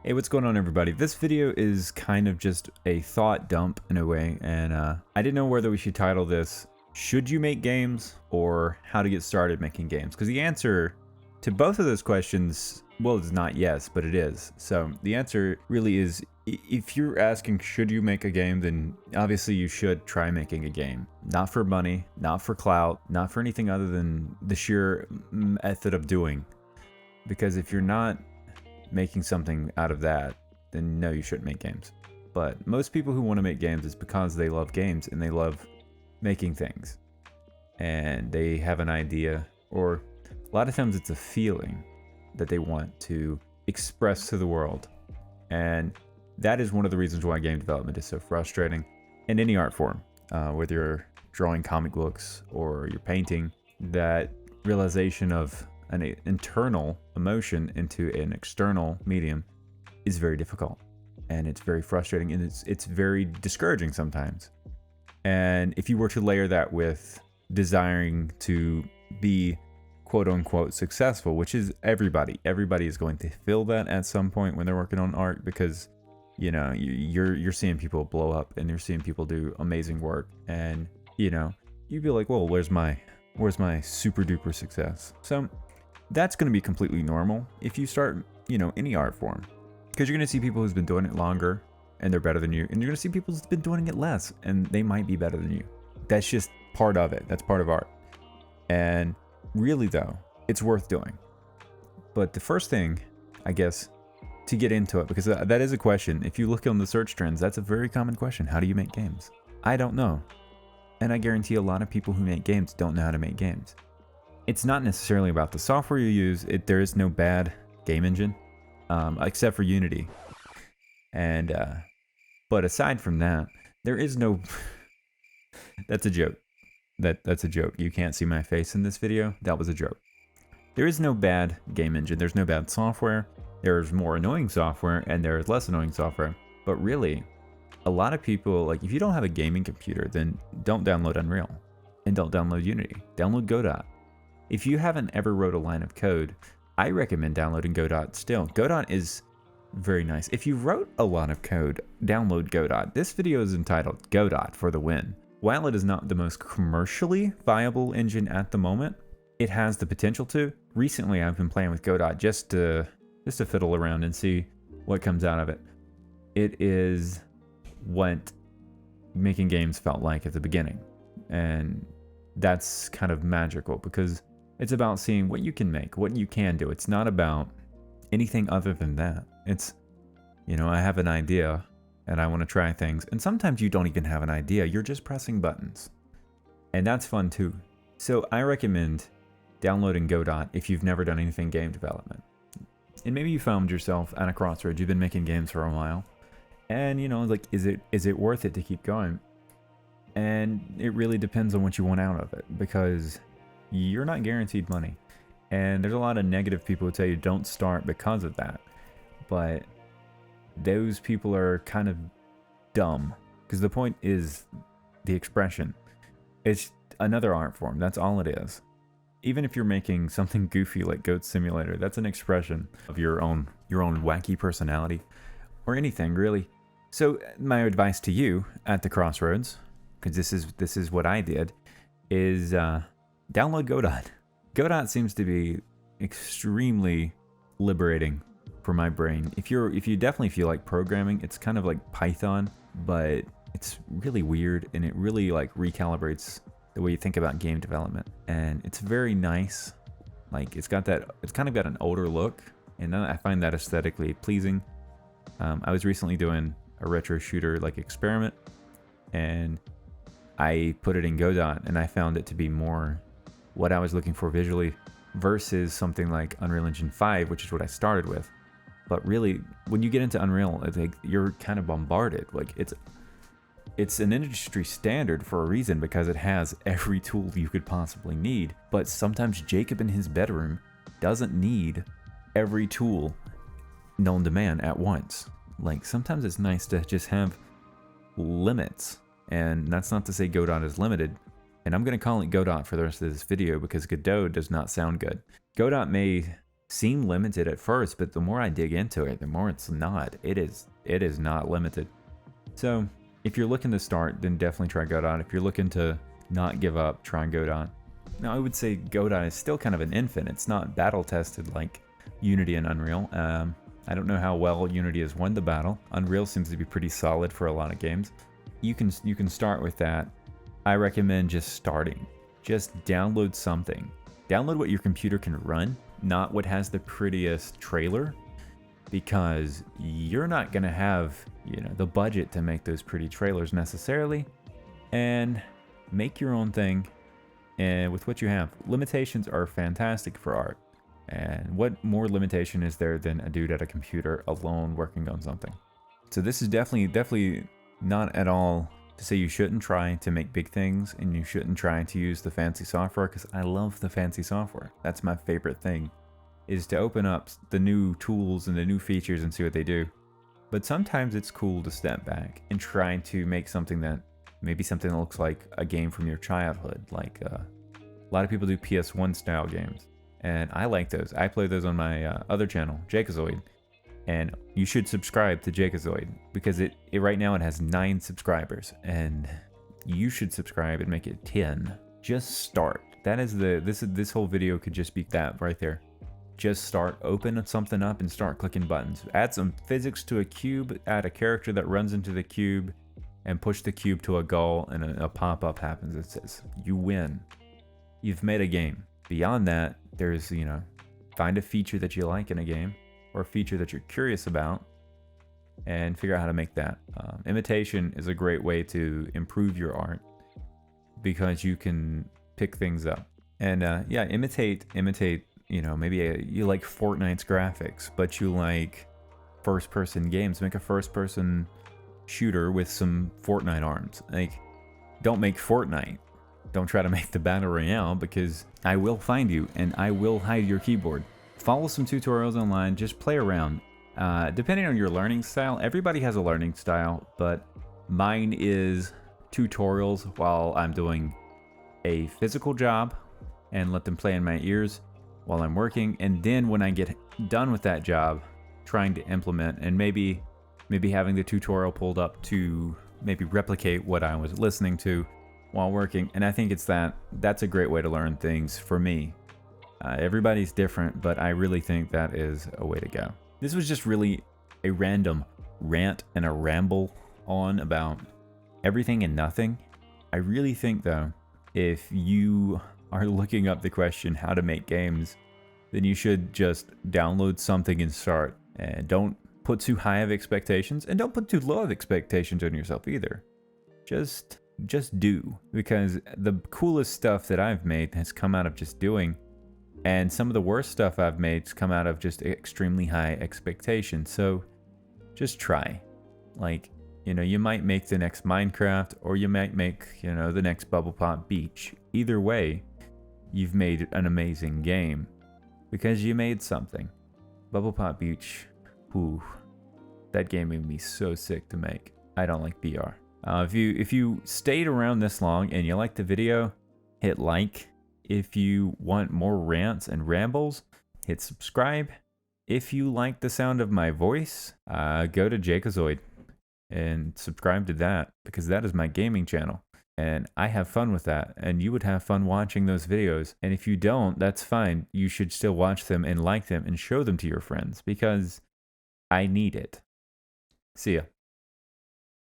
Hey, what's going on, everybody? This video is kind of just a thought dump in a way, and I didn't know whether we should title this "Should You Make Games?" or "How to Get Started Making Games?" Because the answer to both of those questions, well, it's not yes, but it is. So the answer really is, if you're asking should you make a game, then obviously you should try making a game. Not for money, not for clout, not for anything other than the sheer method of doing. Because if you're not making something out of that, then no, you shouldn't make games. But most people who want to make games is because they love games and they love making things. And they have an idea, or a lot of times it's a feeling that they want to express to the world. And that is one of the reasons why game development is so frustrating in any art form. Whether you're drawing comic books or you're painting, that realization of an internal emotion into an external medium is very difficult, and it's very frustrating, and it's very discouraging sometimes. And if you were to layer that with desiring to be quote unquote successful, which is everybody is going to feel that at some point when they're working on art, because you know you're seeing people blow up and you're seeing people do amazing work, and you know you'd be like, well, where's my super duper success? So that's going to be completely normal if you start, any art form, because you're going to see people who's been doing it longer and they're better than you, and you're going to see people who's been doing it less and they might be better than you. That's just part of it. That's part of art. And really, though, it's worth doing. But the first thing, I guess, to get into it, because that is a question. If you look on the search trends, that's a very common question. How do you make games? I don't know. And I guarantee a lot of people who make games don't know how to make games. It's not necessarily about the software you use. There is no bad game engine, except for Unity. And but aside from that, there is no. That's a joke. That's a joke. You can't see my face in this video. That was a joke. There is no bad game engine. There's no bad software. There's more annoying software, and there's less annoying software. But really, a lot of people, like, if you don't have a gaming computer, then don't download Unreal, and don't download Unity. Download Godot. If you haven't ever wrote a line of code, I recommend downloading Godot still. Godot is very nice. If you wrote a lot of code, download Godot. This video is entitled Godot for the Win. While it is not the most commercially viable engine at the moment, it has the potential to. Recently, I've been playing with Godot just to fiddle around and see what comes out of it. It is what making games felt like at the beginning. And that's kind of magical, because it's about seeing what you can make, what you can do. It's not about anything other than that. It's, I have an idea and I want to try things. And sometimes you don't even have an idea. You're just pressing buttons. And that's fun too. So I recommend downloading Godot if you've never done anything game development. And maybe you found yourself at a crossroads. You've been making games for a while. And, like, is it worth it to keep going? And it really depends on what you want out of it, because you're not guaranteed money. And there's a lot of negative people who tell you don't start because of that. But those people are kind of dumb, because the point is the expression. It's another art form. That's all it is. Even if you're making something goofy like Goat Simulator, that's an expression of your own wacky personality, or anything really. So my advice to you at the crossroads, because this is what I did, is download Godot. Godot seems to be extremely liberating for my brain. If you definitely feel like programming, it's kind of like Python, but it's really weird, and it really like recalibrates the way you think about game development. And it's very nice. Like, it's kind of got an older look, and I find that aesthetically pleasing. I was recently doing a retro shooter like experiment, and I put it in Godot, and I found it to be more what I was looking for visually, versus something like Unreal Engine 5, which is what I started with. But really, when you get into Unreal, I think you're kind of bombarded. Like, it's an industry standard for a reason, because it has every tool you could possibly need. But sometimes Jacob in his bedroom doesn't need every tool known to man at once. Like, sometimes it's nice to just have limits. And that's not to say Godot is limited. And I'm going to call it Godot for the rest of this video, because Godot does not sound good. Godot may seem limited at first, but the more I dig into it, the more it's not. It is not limited. So if you're looking to start, then definitely try Godot. If you're looking to not give up, try Godot. Now I would say Godot is still kind of an infant. It's not battle tested like Unity and Unreal. I don't know how well Unity has won the battle. Unreal seems to be pretty solid for a lot of games. You can start with that. I recommend just starting. Just download something. Download what your computer can run, not what has the prettiest trailer, because you're not gonna have, the budget to make those pretty trailers necessarily. And make your own thing, and with what you have. Limitations are fantastic for art. And what more limitation is there than a dude at a computer alone working on something? So this is definitely not at all to say you shouldn't try to make big things and you shouldn't try to use the fancy software, because I love the fancy software. That's my favorite thing, is to open up the new tools and the new features and see what they do. But sometimes it's cool to step back and try to make something that looks like a game from your childhood. Like a lot of people do PS1 style games. And I like those. I play those on my other channel, Jakezoid. And you should subscribe to Jakezoid, because it right now it has 9 subscribers, and you should subscribe and make it 10. Just start. That is this whole video could just be that right there. Just start, open something up and start clicking buttons. Add some physics to a cube, add a character that runs into the cube, and push the cube to a goal, and a pop-up happens that says, you win. You've made a game. Beyond that, there's, find a feature that you like in a game, or a feature that you're curious about, and figure out how to make that. Imitation is a great way to improve your art, because you can pick things up. And yeah, imitate, maybe you like Fortnite's graphics, but you like first-person games. Make a first-person shooter with some Fortnite arms. Like, don't make Fortnite. Don't try to make the battle royale, because I will find you and I will hide your keyboard. Follow some tutorials online, just play around. Depending on your learning style, everybody has a learning style, but mine is tutorials while I'm doing a physical job and let them play in my ears while I'm working. And then when I get done with that job, trying to implement, and maybe having the tutorial pulled up to maybe replicate what I was listening to while working. And I think that's a great way to learn things for me. Everybody's different, but I really think that is a way to go. This was just really a random rant and a ramble on about everything and nothing. I really think, though, if you are looking up the question how to make games, then you should just download something and start. And don't put too high of expectations, and don't put too low of expectations on yourself either. Just do, because the coolest stuff that I've made has come out of just doing, and some of the worst stuff I've made has come out of just extremely high expectations. So just try. Like, you might make the next Minecraft, or you might make, the next Bubble Pop Beach. Either way, you've made an amazing game, because you made something. Bubble Pop Beach, whew, that game made me so sick to make. I don't like BR. If you stayed around this long and you liked the video, hit like. If you want more rants and rambles, hit subscribe. If you like the sound of my voice, go to Jakezoid and subscribe to that, because that is my gaming channel. And I have fun with that, and you would have fun watching those videos. And if you don't, that's fine. You should still watch them and like them and show them to your friends, because I need it. See ya.